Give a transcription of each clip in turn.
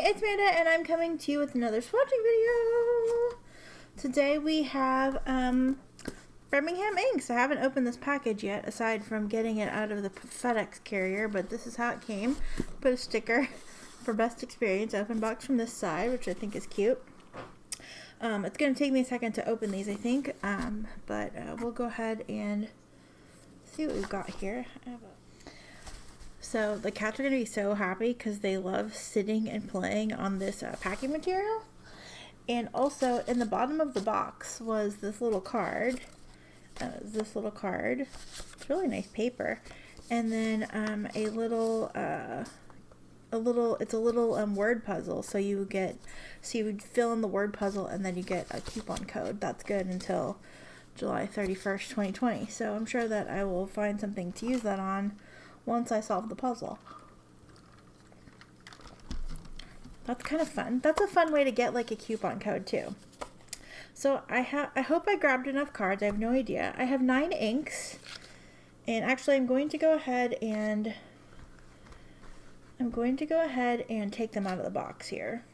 it's Amanda, and I'm coming to you with another swatching video. Today we have Birmingham inks. I haven't opened this package yet, aside from getting it out of the FedEx carrier, but this is how it came. Put a sticker for best experience, open box from this side, which I think is cute. It's going to take me a second to open these, I think, but we'll go ahead and see what we've got here. So the cats are going to be so happy because they love sitting and playing on this packing material. And also in the bottom of the box was this little card. It's really nice paper. And then it's a little word puzzle. So you would fill in the word puzzle and then you get a coupon code. That's good until July 31st, 2020. So I'm sure that I will find something to use that on once I solve the puzzle. That's kind of fun. That's a fun way to get like a coupon code too. So I hope I grabbed enough cards. I have no idea. I have 9 inks, and actually I'm going to go ahead and take them out of the box here.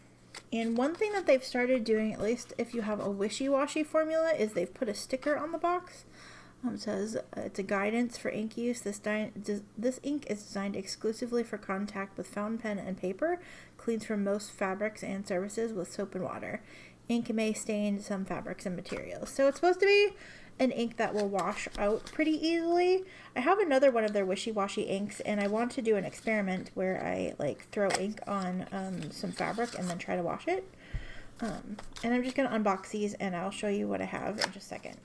And one thing that they've started doing, at least if you have a Wishy-Washy formula, is they've put a sticker on the box. It says it's a guidance for ink use. This ink is designed exclusively for contact with fountain pen and paper. Cleans from most fabrics and surfaces with soap and water. Ink may stain some fabrics and materials. So it's supposed to be an ink that will wash out pretty easily. I have another one of their Wishy-Washy inks, and I want to do an experiment where I like throw ink on some fabric and then try to wash it. And I'm just going to unbox these and I'll show you what I have in just a second.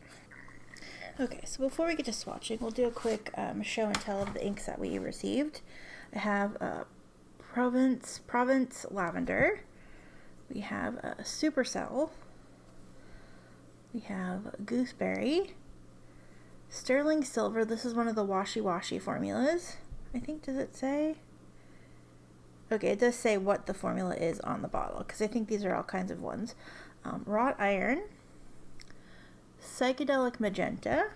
Okay, so before we get to swatching, we'll do a quick show and tell of the inks that we received. I have Provence Lavender. We have Supercell. We have Gooseberry. Sterling Silver. This is one of the Wishy-Washy formulas. I think, does it say? Okay, it does say what the formula is on the bottle, because I think these are all kinds of ones. Wrought Iron. Psychedelic Magenta,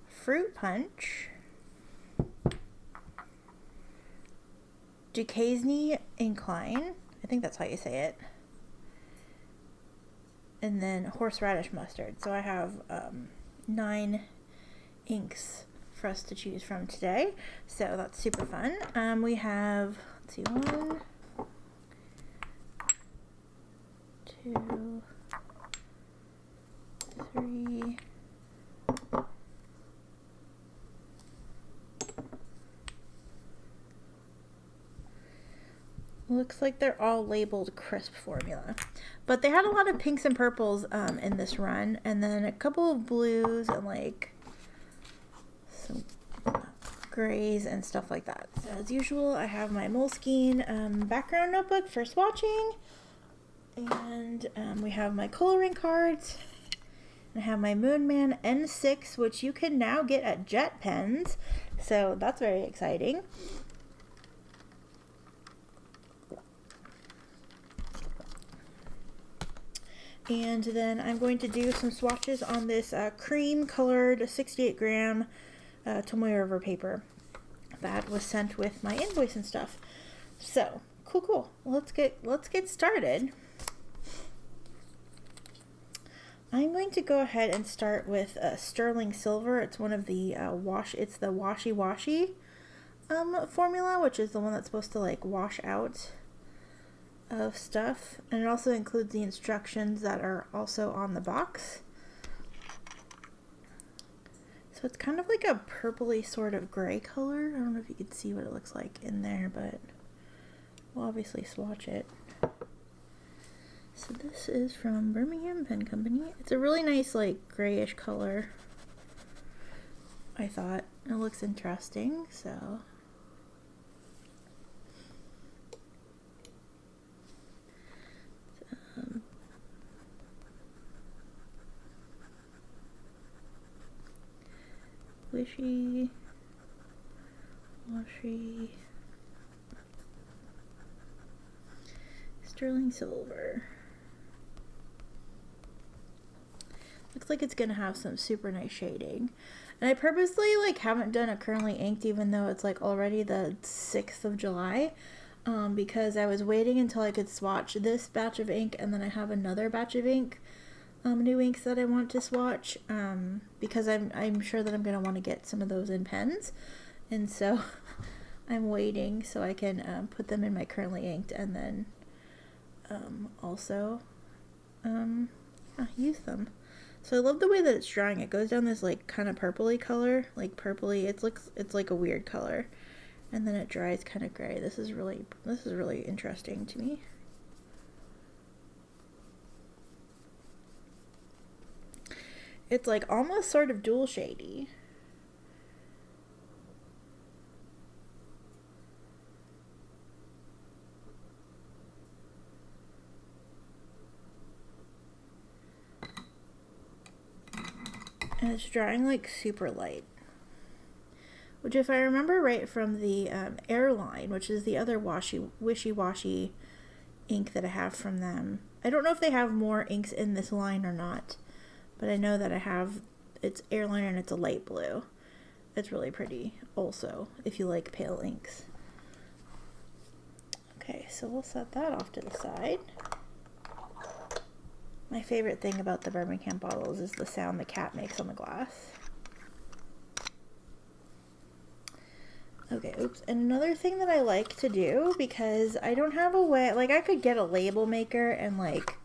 Fruit Punch, Duquesne Incline, I think that's how you say it, and then Horseradish Mustard. So I have 9 inks for us to choose from today, so that's super fun. We have, let's see, 1, 2, 3, looks like they're all labeled crisp formula, but they had a lot of pinks and purples in this run, and then a couple of blues and like some grays and stuff like that. So as usual, I have my Moleskine background notebook for swatching, and we have my Col-O-Ring cards. I have my Moonman N6, which you can now get at Jet Pens, so that's very exciting. And then I'm going to do some swatches on this cream colored 68 gram Tomoe River paper that was sent with my invoice and stuff. So cool. Let's get started. I'm going to go ahead and start with Sterling Silver. It's one of the it's the Wishy-Washy formula, which is the one that's supposed to like wash out of stuff, and it also includes the instructions that are also on the box. So it's kind of like a purpley sort of gray color. I don't know if you can see what it looks like in there, but we'll obviously swatch it. So this is from Birmingham Pen Company. It's a really nice like grayish color, I thought. It looks interesting, so. Wishy-Washy. Sterling Silver. Looks like it's gonna have some super nice shading. And I purposely like haven't done a currently inked, even though it's like already the 6th of July. because I was waiting until I could swatch this batch of ink, and then I have another batch of ink, new inks that I want to swatch, because I'm sure that I'm going to want to get some of those in pens, and so I'm waiting so I can put them in my currently inked, and then also use them. So I love the way that it's drying. It goes down this like kind of purpley color, like purpley. It's like a weird color, and then it dries kind of gray. This is really interesting to me. It's like almost sort of dual shady. And it's drying like super light. Which, if I remember right from the Airline, which is the other Wishy-Washy ink that I have from them. I don't know if they have more inks in this line or not, but I know that I have, it's Airline and it's a light blue. It's really pretty also, if you like pale inks. Okay, so we'll set that off to the side. My favorite thing about the Birmingham bottles is the sound the cat makes on the glass. Okay, oops. And another thing that I like to do, because I don't have a way, like I could get a label maker and like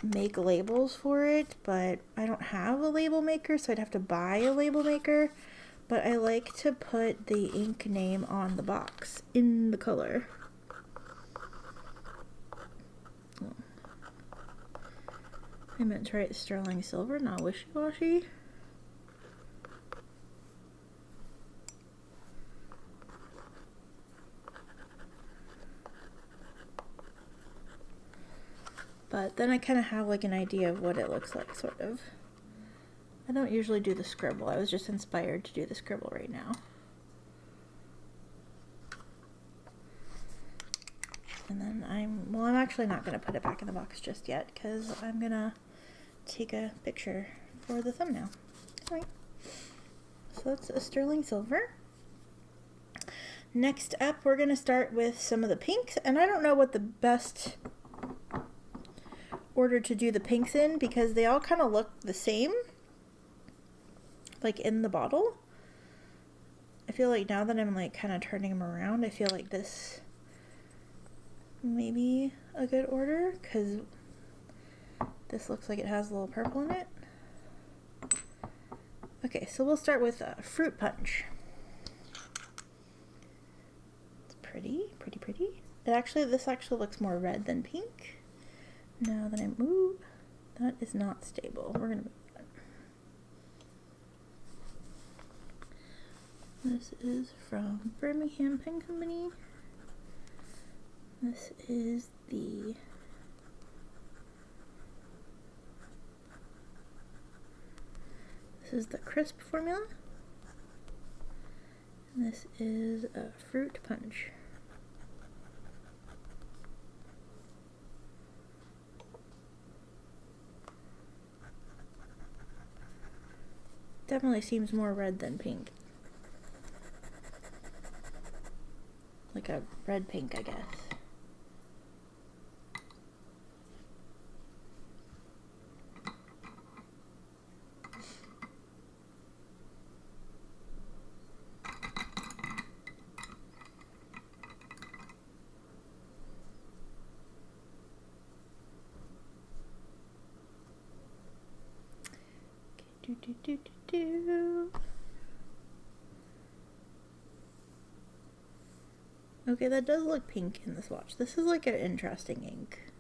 make labels for it, but I don't have a label maker, so I'd have to buy a label maker. But I like to put the ink name on the box in the color. I meant to write sterling silver, not wishy-washy. But then I kind of have like an idea of what it looks like, sort of. I don't usually do the scribble. I was just inspired to do the scribble right now. And then I'm actually not going to put it back in the box just yet, because I'm going to take a picture for the thumbnail. All right. So that's a sterling silver. Next up, we're going to start with some of the pinks, and I don't know what the best order to do the pinks in, because they all kind of look the same, like in the bottle. I feel like now that I'm like kind of turning them around, I feel like this may be a good order, because this looks like it has a little purple in it. Okay, so we'll start with Fruit Punch. It's pretty. This actually looks more red than pink. Now that I move, that is not stable. We're gonna move that. This is from Birmingham Pen Company. This is the crisp formula. And this is a Fruit Punch. Definitely seems more red than pink. Like a red pink, I guess. Okay, that does look pink in the swatch. This is like an interesting ink.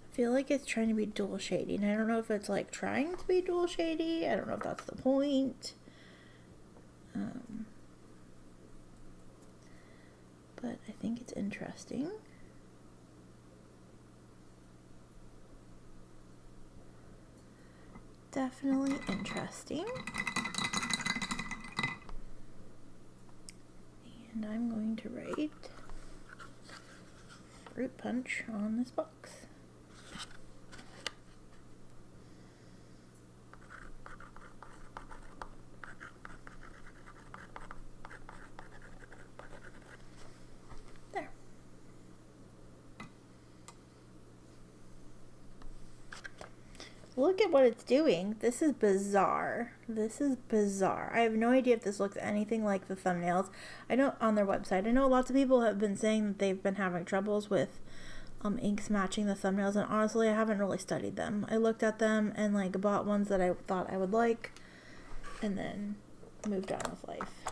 I feel like it's trying to be dual shady, and I don't know if it's like trying to be dual shady. I don't know if that's the point. But I think it's interesting. Definitely interesting. And I'm going to write Fruit Punch on this box. Look at what it's doing. This is bizarre. This is bizarre. I have no idea if this looks anything like the thumbnails. I know on their website. I know lots of people have been saying that they've been having troubles with inks matching the thumbnails, and honestly I haven't really studied them. I looked at them and like bought ones that I thought I would like and then moved on with life.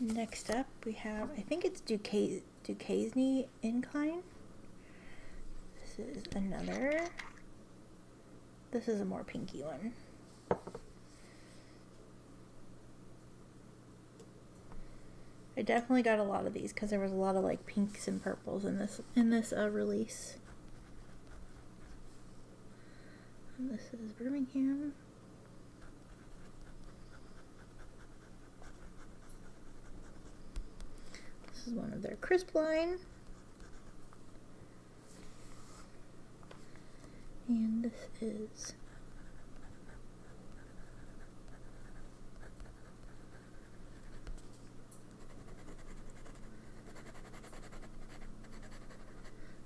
Next up we have, I think it's Duquesne Incline. This is another. This is a more pinky one. I definitely got a lot of these because there was a lot of like pinks and purples in this release. And this is Birmingham. This is one of their crisp line. And this is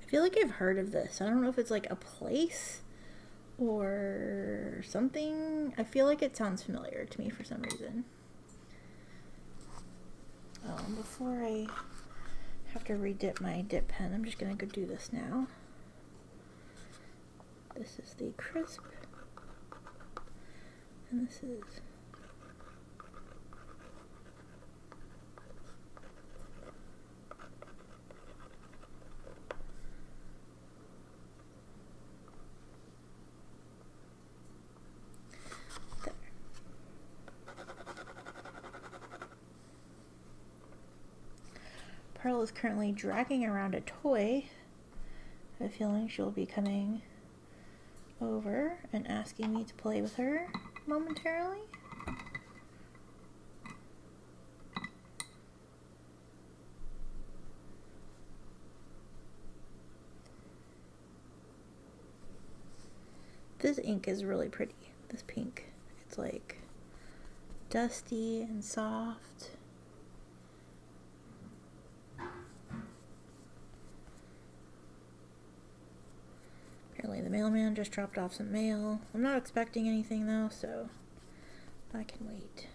I feel like I've heard of this. I don't know if it's like a place or something. I feel like it sounds familiar to me for some reason. Before I have to redip my dip pen, I'm just gonna go do this now. This is the crisp, and this is there. Pearl is currently dragging around a toy. I have a feeling she'll be coming over and asking me to play with her momentarily. This ink is really pretty, this pink. It's like dusty and soft. Apparently the mailman just dropped off some mail. I'm not expecting anything though, so I can wait.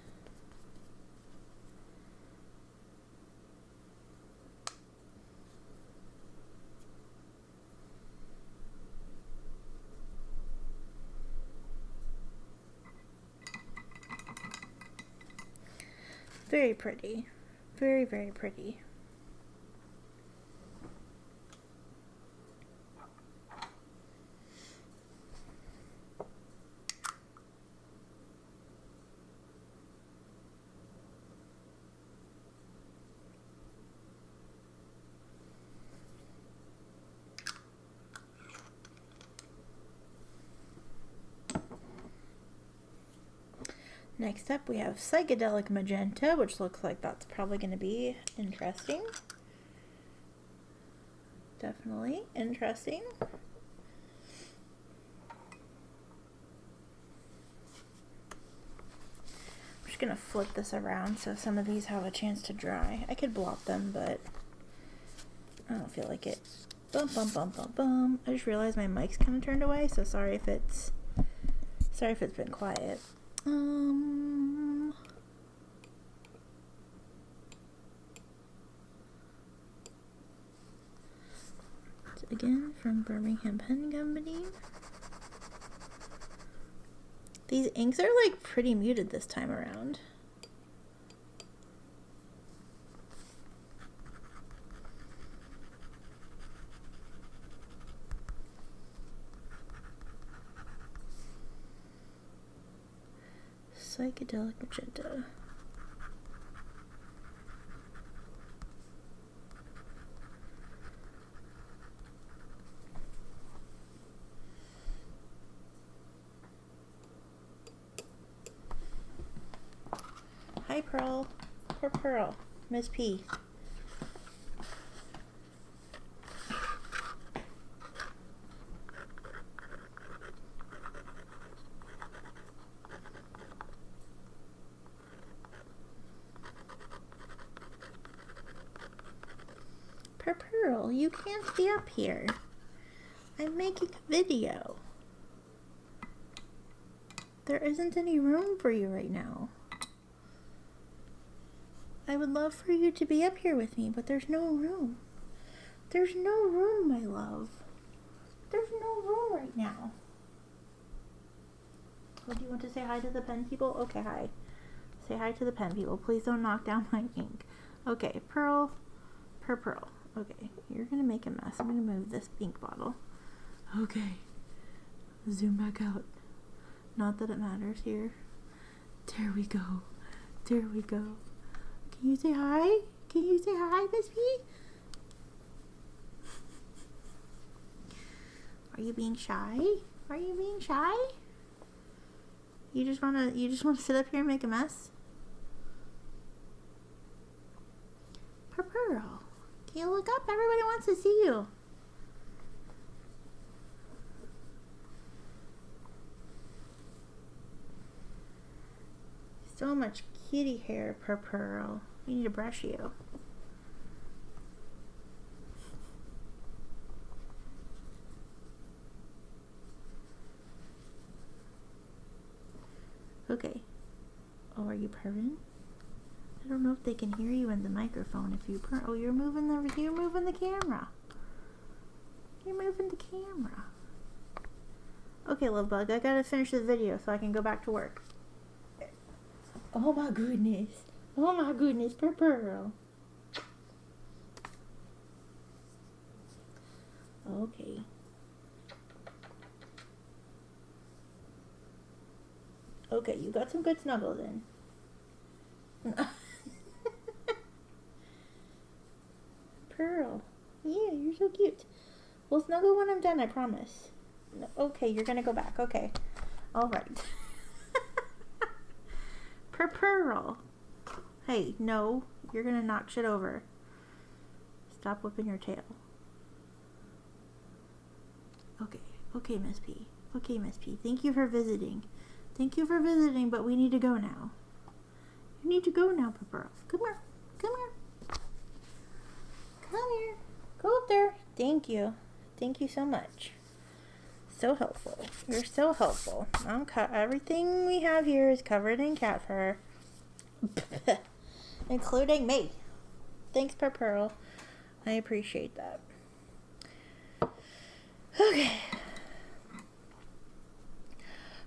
Very pretty. Very, very pretty. Next up we have Psychedelic Magenta, which looks like that's probably going to be interesting. Definitely interesting. I'm just going to flip this around so some of these have a chance to dry. I could blot them, but I don't feel like it. Bum, bum, bum, bum, bum. I just realized my mic's kind of turned away, so sorry if it's been quiet. Again from Birmingham Pen Company. These inks are like pretty muted this time around. Psychedelic Magenta. Hi, Pearl. Poor Pearl. Miss P. Pearl, you can't be up here. I'm making a video. There isn't any room for you right now. I would love for you to be up here with me, but there's no room. There's no room, my love. There's no room right now. Oh, do you want to say hi to the pen people? Okay, hi. Say hi to the pen people. Please don't knock down my ink. Okay, Pearl. Pearl. Okay, you're gonna make a mess. I'm gonna move this ink bottle. Okay. Zoom back out. Not that it matters here. There we go. There we go. Can you say hi? Can you say hi, Miss P? Are you being shy? Are you being shy? You just wanna sit up here and make a mess? Pearl, can you look up? Everybody wants to see you. So much kitty hair, Pearl. We need to brush you. Okay. Oh, are you purring? I don't know if they can hear you in the microphone if you purr. Oh, you're moving the camera. You're moving the camera. Okay, love bug, I gotta finish this video so I can go back to work. Oh my goodness. Oh my goodness, Pearl. Okay. Okay, you got some good snuggles in. Pearl. Yeah, you're so cute. We'll snuggle when I'm done, I promise. No, okay, you're gonna go back. Okay. Alright. Pearl. Hey, no. You're gonna knock shit over. Stop whipping your tail. Okay. Okay, Miss P. Okay, Miss P. Thank you for visiting. Thank you for visiting, but we need to go now. You need to go now, Pearl. Come here. Come here. Come here. Go up there. Thank you. Thank you so much. So helpful. You're so helpful. Everything we have here is covered in cat fur. Including me. Thanks, Pearl. I appreciate that. Okay.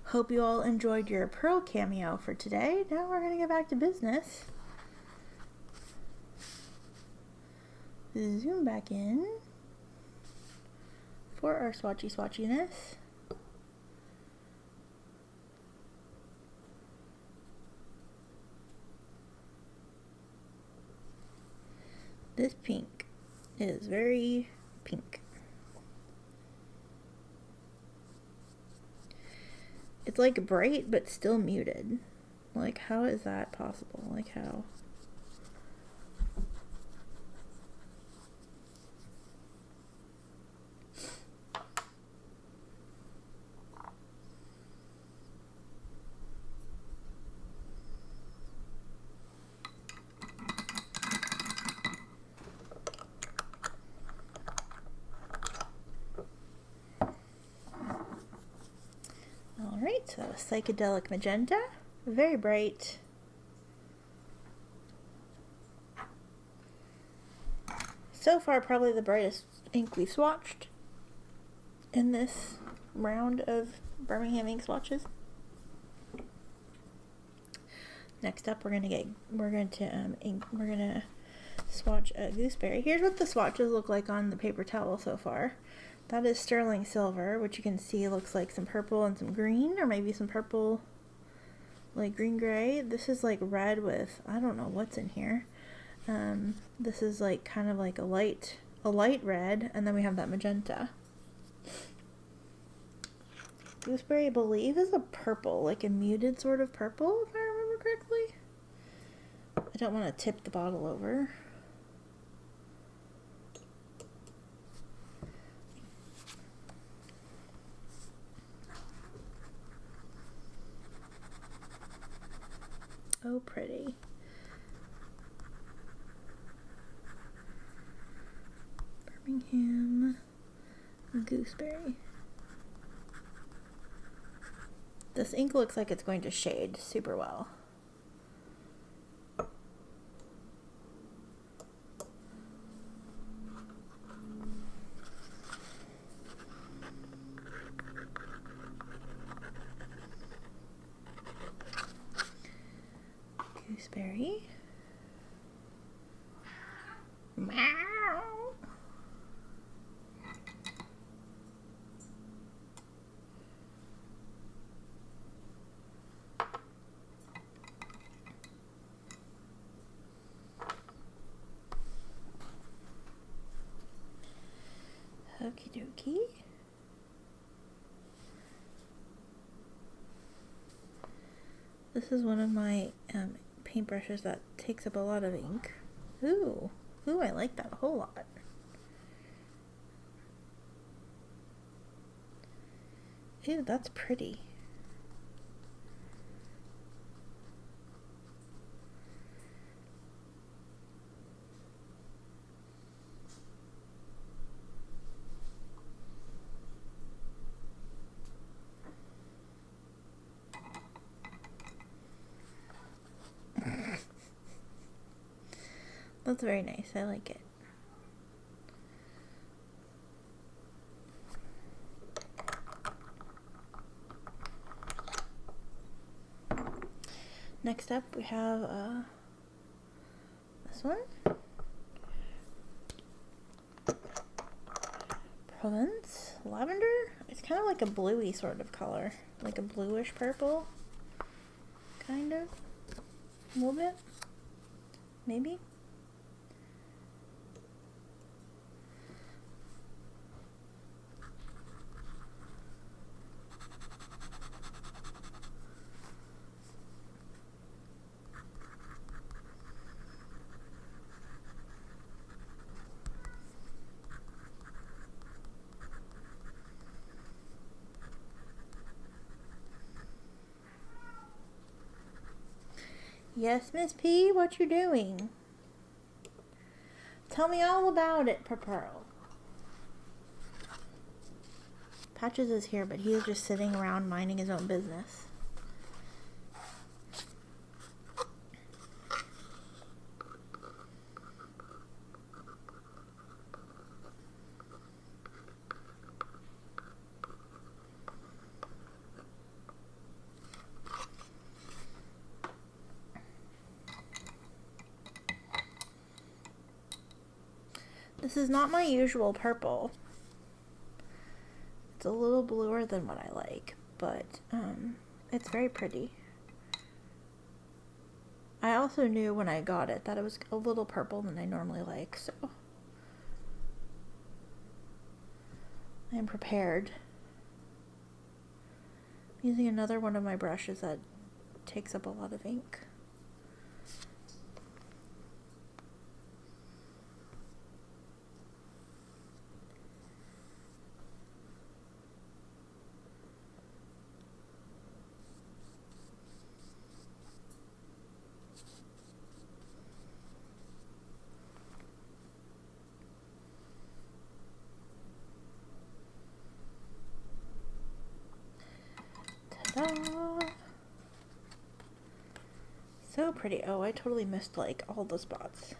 Hope you all enjoyed your Pearl cameo for today. Now we're going to get back to business. Zoom back in for our swatchiness. This pink is very pink. It's like bright but still muted. Like, how is that possible? Like, how? Alright, so Psychedelic Magenta, very bright. So far, probably the brightest ink we've swatched in this round of Birmingham ink swatches. Next up, we're gonna swatch a Gooseberry. Here's what the swatches look like on the paper towel so far. That is sterling silver, which you can see looks like some purple and some green, or maybe some purple, like green-gray. This is like red with, I don't know what's in here. This is like kind of like a light red, and then we have that magenta. Gooseberry, I believe, is a purple, like a muted sort of purple, if I remember correctly. I don't want to tip the bottle over. Oh, pretty. Birmingham Gooseberry. This ink looks like it's going to shade super well. Gooseberry. Meow. Okie dokie. This is one of my paintbrushes that takes up a lot of ink. Ooh, I like that a whole lot. Ew, that's pretty. That's very nice. I like it. Next up, we have this one. Provence Lavender. It's kind of like a bluey sort of color, like a bluish purple, kind of, a little bit, maybe. Yes, Miss P, what you doing? Tell me all about it, Pearl. Patches is here, but he is just sitting around minding his own business. This is not my usual purple. It's a little bluer than what I like, but it's very pretty. I also knew when I got it that it was a little purple than I normally like, so I am prepared. I'm using another one of my brushes that takes up a lot of ink. Ta-da! So pretty. Oh, I totally missed like all the spots.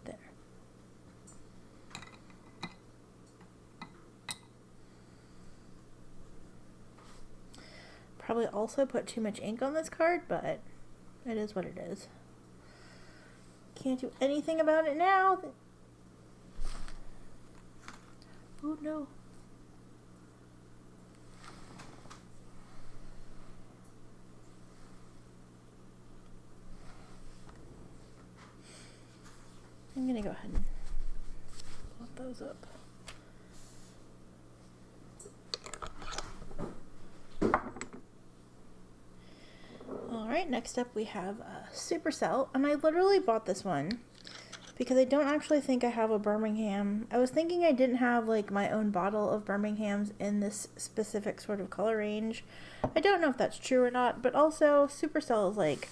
There. Probably also put too much ink on this card, but it is what it is. Can't do anything about it now. Oh no. I'm gonna go ahead and pop those up. Alright, next up we have Supercell, and I literally bought this one because I don't actually think I have a Birmingham. I was thinking I didn't have like my own bottle of Birminghams in this specific sort of color range. I don't know if that's true or not, but also Supercell is like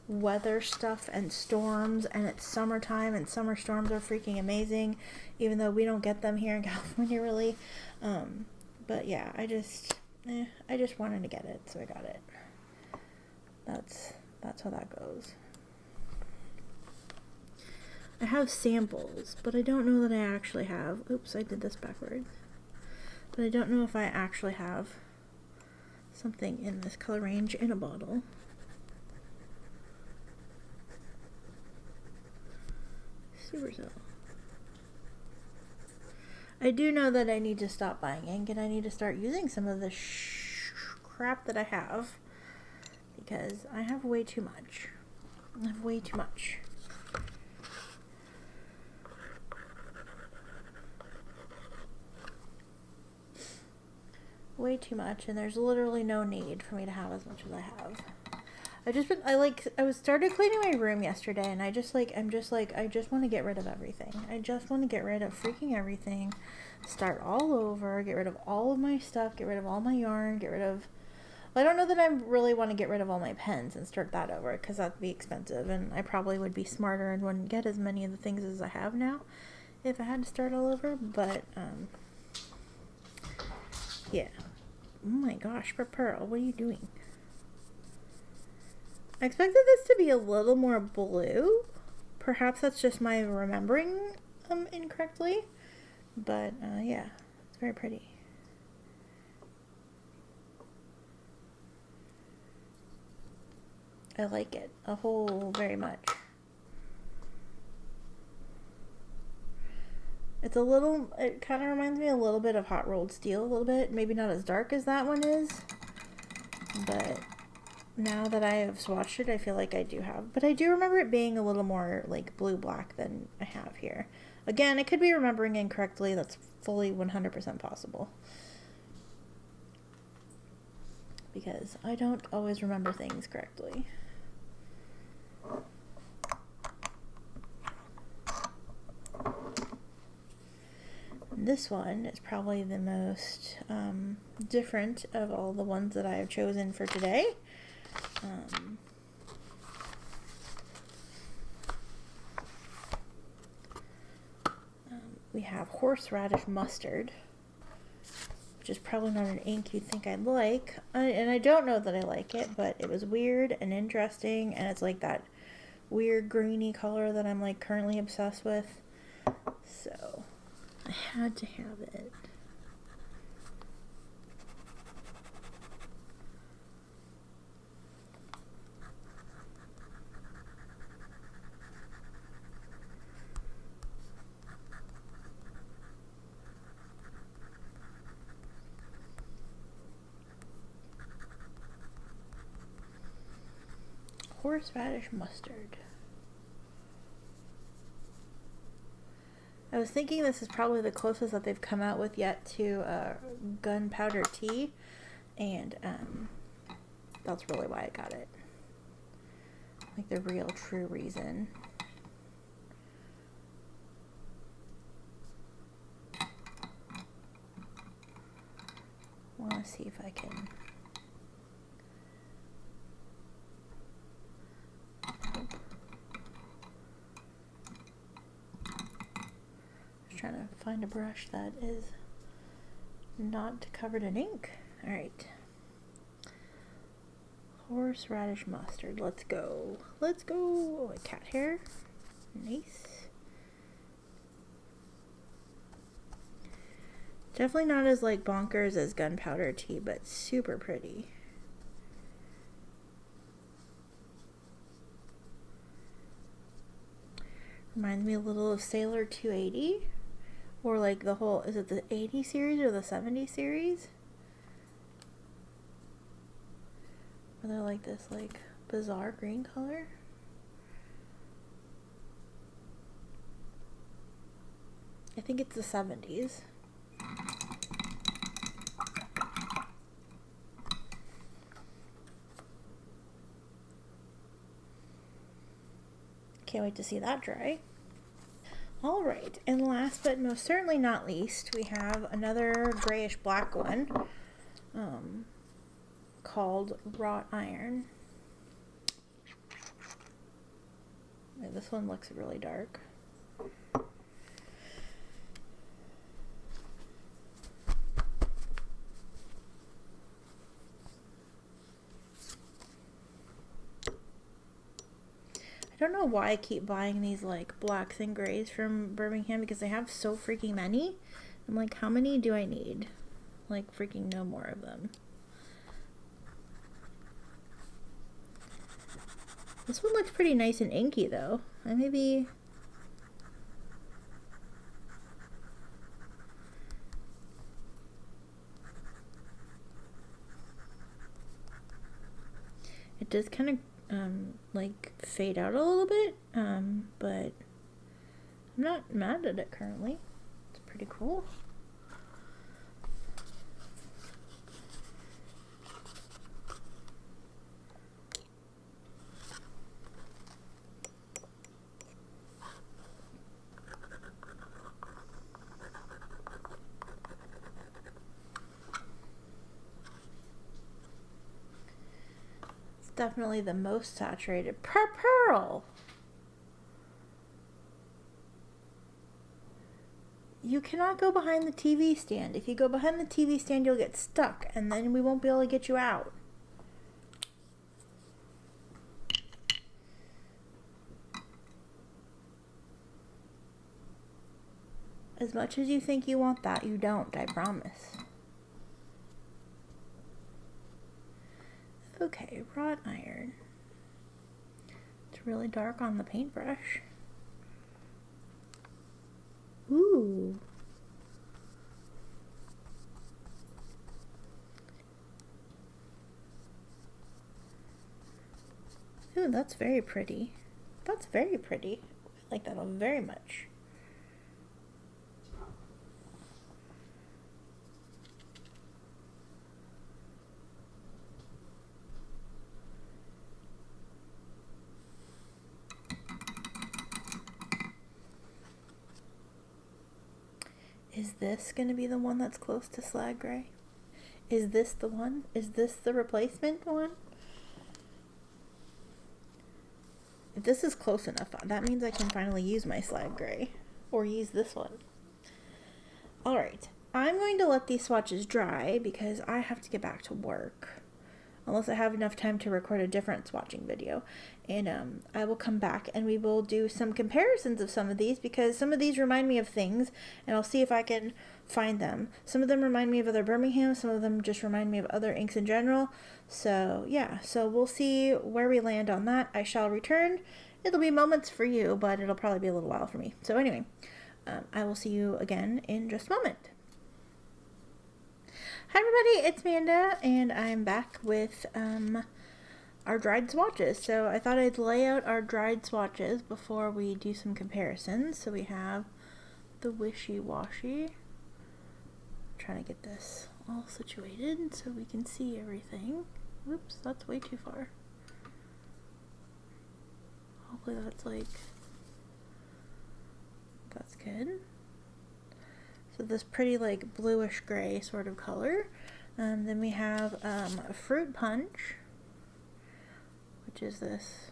weather stuff and storms, and it's summertime and summer storms are freaking amazing, even though we don't get them here in California really. But yeah, I just wanted to get it, so I got it. That's how that goes. I have samples, but I don't know that I actually have. Oops, I did this backwards. But I don't know if I actually have something in this color range in a bottle. Supercell. I do know that I need to stop buying ink, and I need to start using some of the crap that I have, because I have way too much. I have way too much. Way too much, and there's literally no need for me to have as much as I have. I started cleaning my room yesterday, and I just want to get rid of everything. I just want to get rid of freaking everything, start all over, get rid of all of my stuff, get rid of all my yarn, I don't know that I really want to get rid of all my pens and start that over, because that'd be expensive, and I probably would be smarter and wouldn't get as many of the things as I have now if I had to start all over, but, yeah. Oh my gosh, Pearl, what are you doing? I expected this to be a little more blue. Perhaps that's just my remembering incorrectly. But, yeah, it's very pretty. I like it a whole very much. It kind of reminds me a little bit of Hot Rolled Steel, a little bit. Maybe not as dark as that one is, but now that I have swatched it, I feel like I do have. But I do remember it being a little more like blue-black than I have here. Again, I could be remembering incorrectly. That's fully 100% possible, because I don't always remember things correctly. This one is probably the most different of all the ones that I have chosen for today. We have Horseradish Mustard, which is probably not an ink you'd think I'd like. And I don't know that I like it, but it was weird and interesting, and it's like that weird greeny color that I'm like currently obsessed with. So I had to have it. Horseradish Mustard. I was thinking this is probably the closest that they've come out with yet to gunpowder tea, and that's really why I got it. Like the real true reason. I want to see if I can. Trying to find a brush that is not covered in ink. Alright. Horseradish Mustard. Let's go. Let's go. Oh, a cat hair. Nice. Definitely not as like bonkers as gunpowder tea, but super pretty. Reminds me a little of Sailor 280. Or like the whole, is it the 80 series or the 70 series? Where they're like this like bizarre green color. I think it's the 70s. Can't wait to see that dry. All right, and last but most certainly not least, we have another grayish black one called Wrought Iron. Yeah, this one looks really dark. I don't know why I keep buying these like blacks and grays from Birmingham because they have so freaking many. I'm like, how many do I need? Like freaking no more of them. This one looks pretty nice and inky though. I maybe... It does kind of like fade out a little bit, but I'm not mad at it currently. It's pretty cool. Definitely the most saturated. Pearl! You cannot go behind the TV stand. If you go behind the TV stand, you'll get stuck, and then we won't be able to get you out. As much as you think you want that, you don't, I promise. Okay, wrought iron. It's really dark on the paintbrush. Ooh. Ooh, that's very pretty. That's very pretty. I like that one very much. Is this going to be the one that's close to Slag Gray? Is this the one? Is this the replacement one? If this is close enough, that means I can finally use my Slag Gray. Or use this one. Alright, I'm going to let these swatches dry because I have to get back to work. Unless I have enough time to record a different swatching video. And I will come back and we will do some comparisons of some of these because some of these remind me of things and I'll see if I can find them. Some of them remind me of other Birmingham, some of them just remind me of other inks in general. So yeah, so we'll see where we land on that. I shall return. It'll be moments for you, but it'll probably be a little while for me. So anyway, I will see you again in just a moment. Hi everybody, it's Amanda, and I'm back with our dried swatches. So I thought I'd lay out our dried swatches before we do some comparisons. So we have the Wishy-Washy. Trying to get this all situated so we can see everything. Oops, that's way too far. Hopefully that's good. So this pretty like bluish gray sort of color. Then we have a Fruit Punch, which is this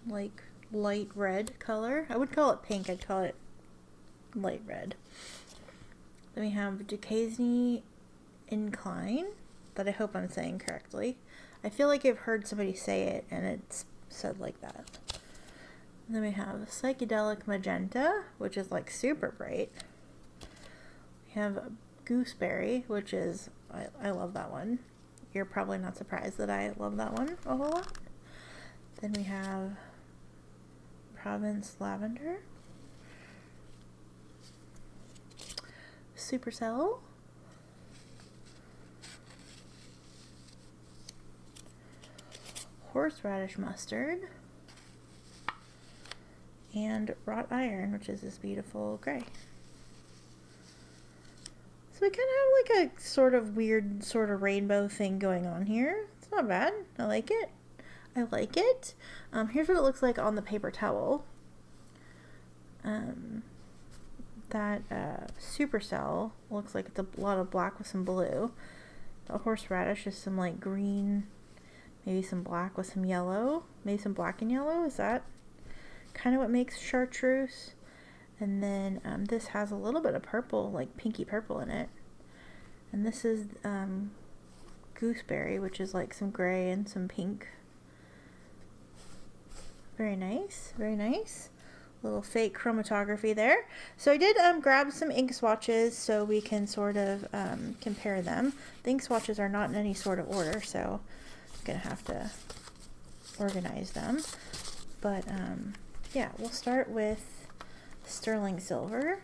like light red color. I would call it pink, I'd call it light red. Then we have Duquesne Incline, that I hope I'm saying correctly. I feel like I've heard somebody say it and it's said like that. And then we have Psychedelic Magenta, which is like super bright. We have Gooseberry, which is, I love that one. You're probably not surprised that I love that one a whole lot. Then we have Provence Lavender, Supercell, Horseradish Mustard, and Wrought Iron, which is this beautiful gray. So we kind of have like a sort of weird sort of rainbow thing going on here. It's not bad. I like it. I like it. Here's what it looks like on the paper towel. That Supercell looks like it's a lot of black with some blue. The Horseradish is some like green, maybe some black with some yellow, maybe some black and yellow. Is that kind of what makes chartreuse? And then this has a little bit of purple, like pinky purple in it. And this is Gooseberry, which is like some gray and some pink. Very nice, very nice. Little fake chromatography there. So I did grab some ink swatches so we can sort of compare them. The ink swatches are not in any sort of order, so I'm gonna have to organize them. But yeah, we'll start with sterling silver.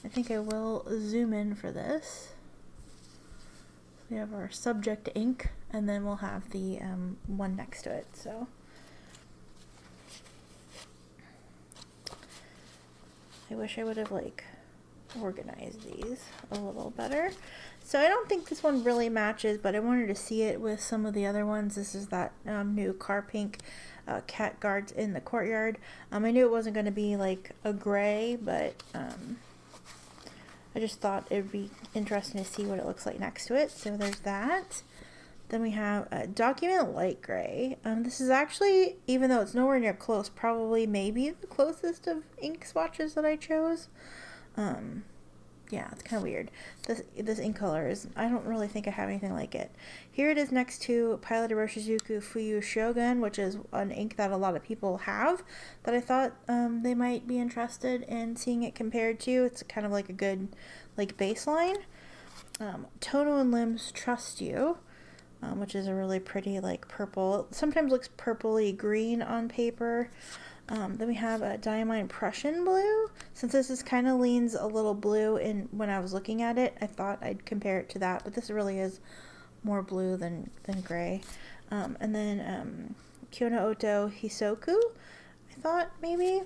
I think I will zoom in for this. We have our subject ink, and then we'll have the one next to it. So I wish I would have like organized these a little better. So I don't think this one really matches, but I wanted to see it with some of the other ones. This is that new car pink cat guards in the courtyard. I knew it wasn't going to be like a gray, but I just thought it would be interesting to see what it looks like next to it. So there's that. Then we have a Document Light Gray. This is actually, even though it's nowhere near close, probably maybe the closest of ink swatches that I chose. Yeah, it's kind of weird. This ink color is, I don't really think I have anything like it. Here it is next to Pilot Iroshizuku Fuyu Shogun, which is an ink that a lot of people have, that I thought they might be interested in seeing it compared to. It's kind of like a good like baseline. Tono and Limbs Trust You. Which is a really pretty like purple. It sometimes looks purpley green on paper. Then we have a Diamine Prussian Blue. Since this is kind of leans a little blue, and when I was looking at it, I thought I'd compare it to that, but this really is more blue than gray. And then Kyono Oto Hisoku, I thought maybe,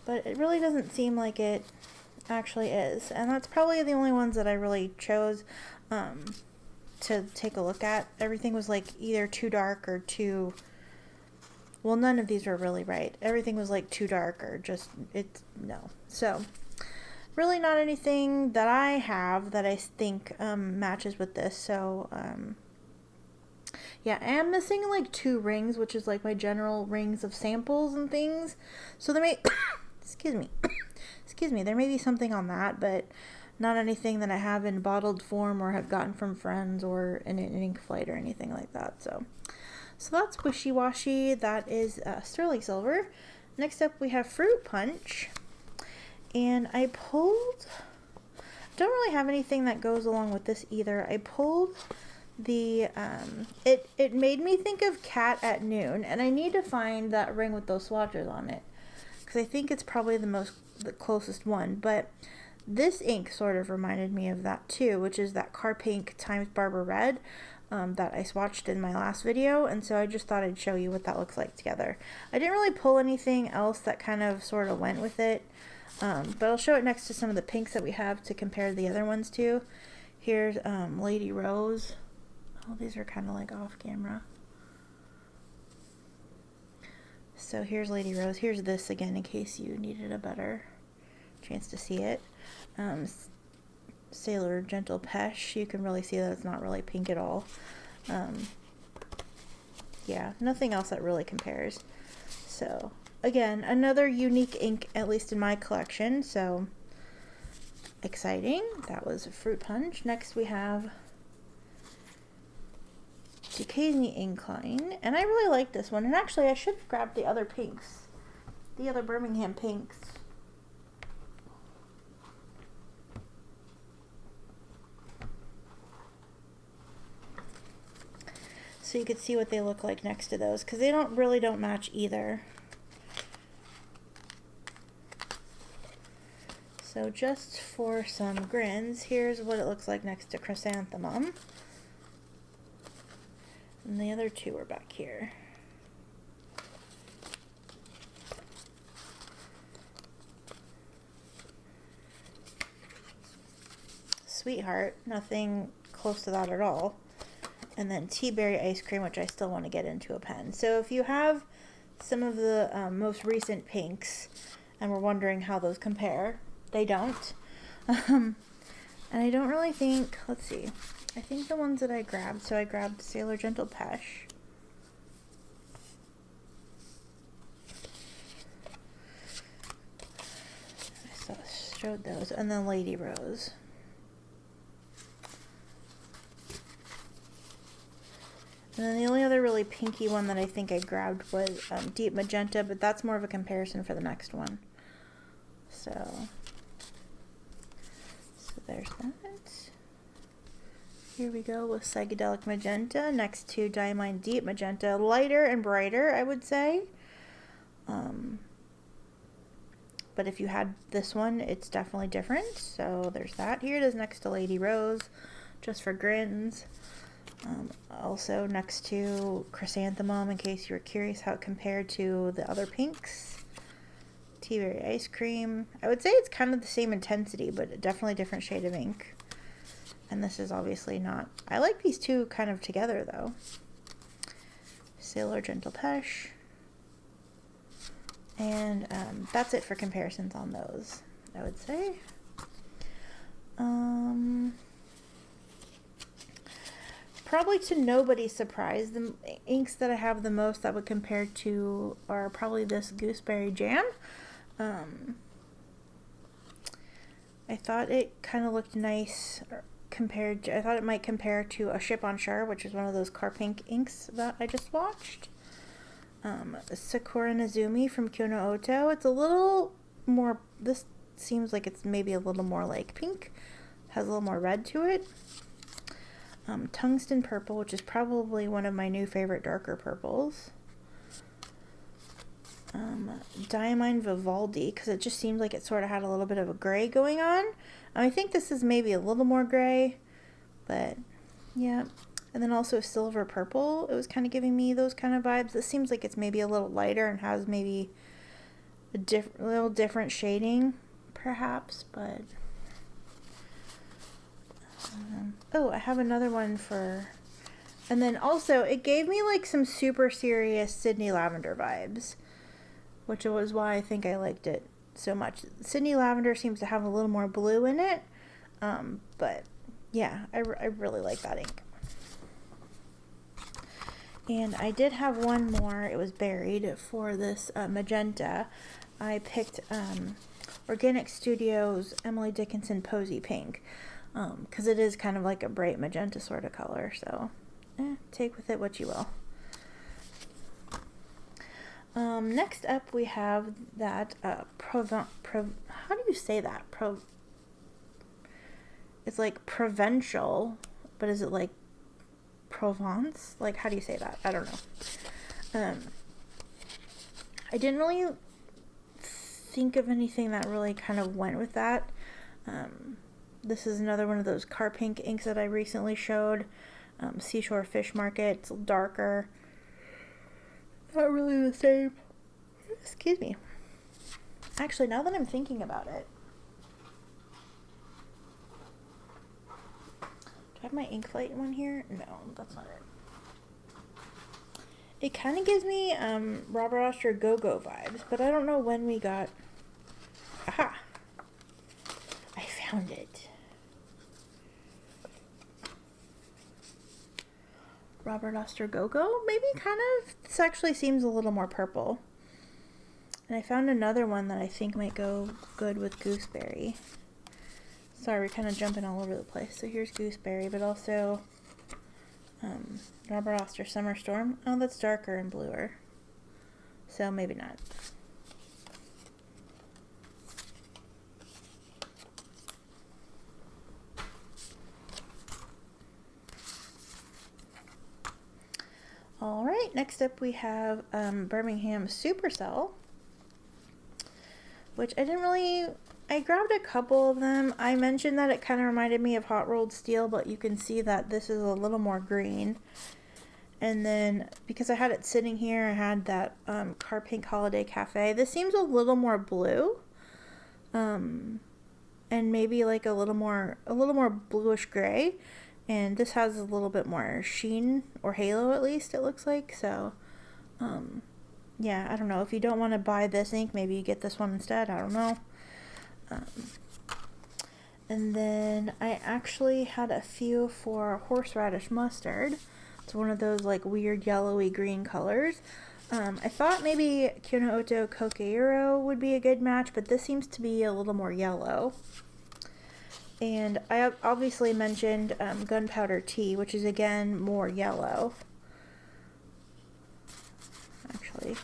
but it really doesn't seem like it actually is. And that's probably the only ones that I really chose to take a look at. Everything was like either too dark or too, well, none of these were really right. Everything was like too dark or just, it's no. So really not anything that I have that I think matches with this. So yeah, I am missing like 2 rings, which is like my general rings of samples and things. So there may excuse me, there may be something on that, but not anything that I have in bottled form or have gotten from friends or in an ink flight or anything like that. So that's Wishy-Washy. That is sterling silver. Next up we have Fruit Punch. And I pulled, don't really have anything that goes along with this either. I pulled the, it made me think of Cat at Noon. And I need to find that ring with those swatches on it, because I think it's probably the closest one. But this ink sort of reminded me of that too, which is that Car Pink times Barber Red that I swatched in my last video, and so I just thought I'd show you what that looks like together. I didn't really pull anything else that kind of sort of went with it, but I'll show it next to some of the pinks that we have to compare the other ones to. Here's Lady Rose. Oh, these are kind of like off camera. So here's Lady Rose. Here's this again in case you needed a better chance to see it. Sailor Gentle Pesh, you can really see that it's not really pink at all. Yeah, nothing else that really compares. So again, another unique ink, at least in my collection, so exciting. That was Fruit Punch. Next we have Duquesne Incline, and I really like this one, and actually I should have grabbed the other pinks, the other Birmingham pinks. So you could see what they look like next to those, because they really don't match either. So just for some grins, here's what it looks like next to Chrysanthemum. And the other two are back here. Sweetheart, nothing close to that at all. And then Tea Berry Ice Cream, which I still want to get into a pen. So if you have some of the most recent pinks and we're wondering how those compare, they don't. And I don't really think, let's see, I think the ones that I grabbed, so I grabbed Sailor Gentle Pesh. I showed those, and then Lady Rose. And then the only other really pinky one that I think I grabbed was Deep Magenta, but that's more of a comparison for the next one. So there's that. Here we go with Psychedelic Magenta next to Diamine Deep Magenta. Lighter and brighter, I would say. But if you had this one, it's definitely different. So there's that. Here it is next to Lady Rose, just for grins. Also next to Chrysanthemum, in case you were curious how it compared to the other pinks. Tea Berry Ice Cream. I would say it's kind of the same intensity, but definitely a different shade of ink. And this is obviously not. I like these two kind of together, though. Sailor Gentle Pesh. And that's it for comparisons on those, I would say. Probably to nobody's surprise, the inks that I have the most that would compare to are probably this Gooseberry Jam. I thought it kind of looked nice compared to, I thought it might compare to a Ship on Shore, which is one of those car pink inks that I just watched. Sakura Nezumi from Kyono Oto. It's a little more, this seems like it's maybe a little more like pink, has a little more red to it. Tungsten Purple, which is probably one of my new favorite darker purples. Diamine Vivaldi, because it just seemed like it sort of had a little bit of a gray going on. I think this is maybe a little more gray, but yeah. And then also Silver Purple, it was kind of giving me those kind of vibes. This seems like it's maybe a little lighter and has maybe a little different shading, perhaps, but... oh, I have another one for... And then also, it gave me like some super serious Sydney Lavender vibes, which was why I think I liked it so much. Sydney Lavender seems to have a little more blue in it, but yeah, I really like that ink. And I did have one more, it was buried, for this magenta. I picked Organic Studios Emily Dickinson Posy Pink, because it is kind of like a bright magenta sort of color, so take with it what you will. Next up we have that how do you say that? It's like provincial, but is it like Provence? Like, how do you say that? I don't know. I didn't really think of anything that really kind of went with that. This is another one of those car pink inks that I recently showed. Seashore Fish Market. It's darker. Not really the same. Excuse me. Actually, now that I'm thinking about it, do I have my ink light one here? No, that's not it. It kind of gives me Robert Oster Go-Go vibes, but I don't know when we got... Aha! I found it. Robert Oster Go-Go? Maybe kind of. This actually seems a little more purple. And I found another one that I think might go good with Gooseberry. Sorry, we're kind of jumping all over the place. So here's Gooseberry, but also Robert Oster Summer Storm. Oh, that's darker and bluer. So maybe not. Alright, next up we have Birmingham Supercell, which I grabbed a couple of them. I mentioned that it kind of reminded me of Hot Rolled Steel, but you can see that this is a little more green. And then, because I had it sitting here, I had that Car Pink Holiday Cafe. This seems a little more blue. And maybe like a little more bluish gray. And this has a little bit more sheen, or halo at least, it looks like. So, yeah, I don't know. If you don't want to buy this ink, maybe you get this one instead. I don't know. And then I actually had a few for Horseradish Mustard. It's one of those like weird yellowy green colors. I thought maybe Kyoto Coqueiro would be a good match, but this seems to be a little more yellow. And I obviously mentioned Gunpowder Tea, which is again more yellow. Actually,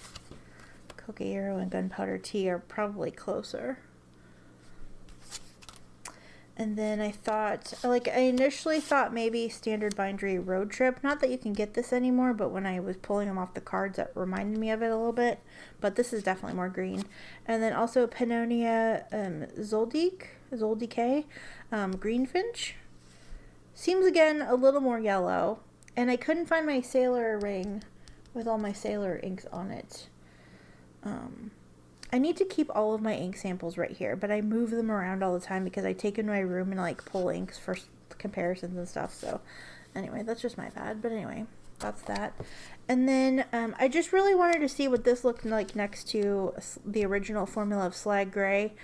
Coqueiro and Gunpowder Tea are probably closer. And then I thought, like, I initially thought maybe Standard Bindery Road Trip. Not that you can get this anymore, but when I was pulling them off the cards, that reminded me of it a little bit. But this is definitely more green. And then also Pannonia Zoldike, Greenfinch. Seems, again, a little more yellow. And I couldn't find my Sailor ring with all my Sailor inks on it. I need to keep all of my ink samples right here, but I move them around all the time because I take in my room and like pull inks for comparisons and stuff. So anyway, that's just my bad. But anyway, that's that. And then I just really wanted to see what this looked like next to the original formula of Slag Gray.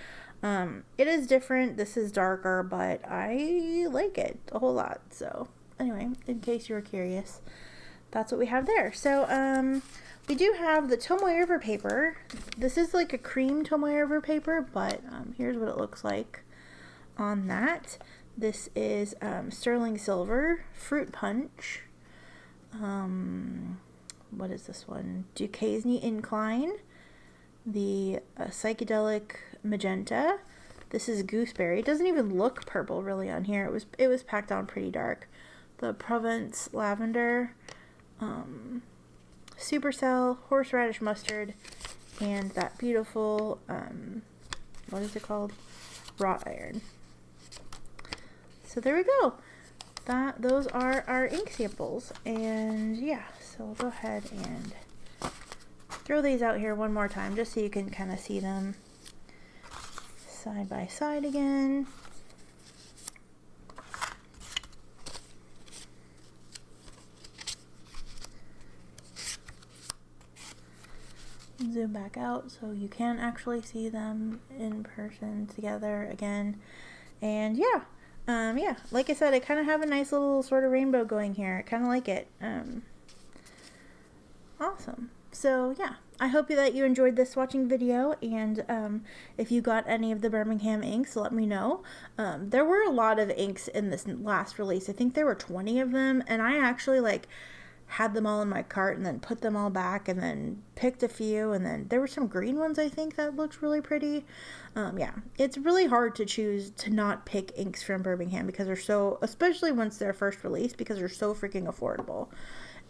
It is different. This is darker, but I like it a whole lot. So anyway, in case you were curious, that's what we have there. So we do have the Tomoe River paper. This is like a cream Tomoe River paper, but here's what it looks like on that. This is sterling silver, fruit punch. What is this one? Duquesne Incline. The psychedelic magenta. This is gooseberry. It doesn't even look purple really on here. It was packed on pretty dark. The Provence lavender. Supercell, horseradish mustard, and that beautiful, what is it called? Wrought iron. So there we go. Those are our ink samples. And yeah, so we'll go ahead and throw these out here one more time just so you can kind of see them side by side again. Zoom back out so you can actually see them in person together again. And yeah, like I said, I kind of have a nice little sort of rainbow going here. I kind of like it. Awesome. So yeah, I hope that you enjoyed this swatching video, and if you got any of the Birmingham inks, let me know. There were a lot of inks in this last release. I think there were 20 of them, and I actually had them all in my cart and then put them all back and then picked a few, and then there were some green ones I think that looked really pretty. Yeah, it's really hard to choose to not pick inks from Birmingham because they're so, especially once they're first released, because they're so freaking affordable.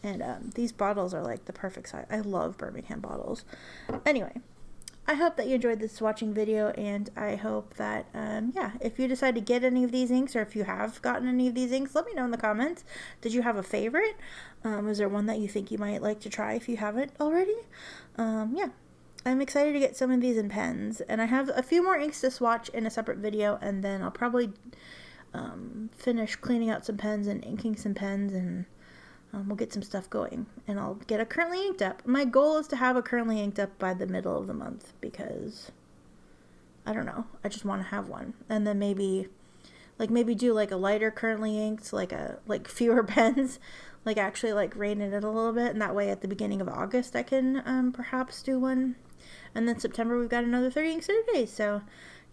And these bottles are like the perfect size. I love Birmingham bottles. Anyway, I hope that you enjoyed this swatching video, and I hope that, yeah, if you decide to get any of these inks, or if you have gotten any of these inks, let me know in the comments. Did you have a favorite? Is there one that you think you might like to try if you haven't already? Yeah, I'm excited to get some of these in pens, and I have a few more inks to swatch in a separate video, and then I'll probably finish cleaning out some pens and inking some pens, and we'll get some stuff going, and I'll get a currently inked up. My goal is to have a currently inked up by the middle of the month, because I don't know, I just want to have one. And then maybe do like a lighter currently inked, like fewer pens, actually rein it in a little bit, and that way at the beginning of August I can perhaps do one. And then September we've got another 30 inks in a day, so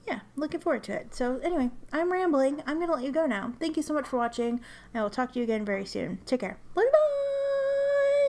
yeah, looking forward to it. So anyway, I'm rambling. I'm going to let you go now. Thank you so much for watching. I will talk to you again very soon. Take care. Love you, bye!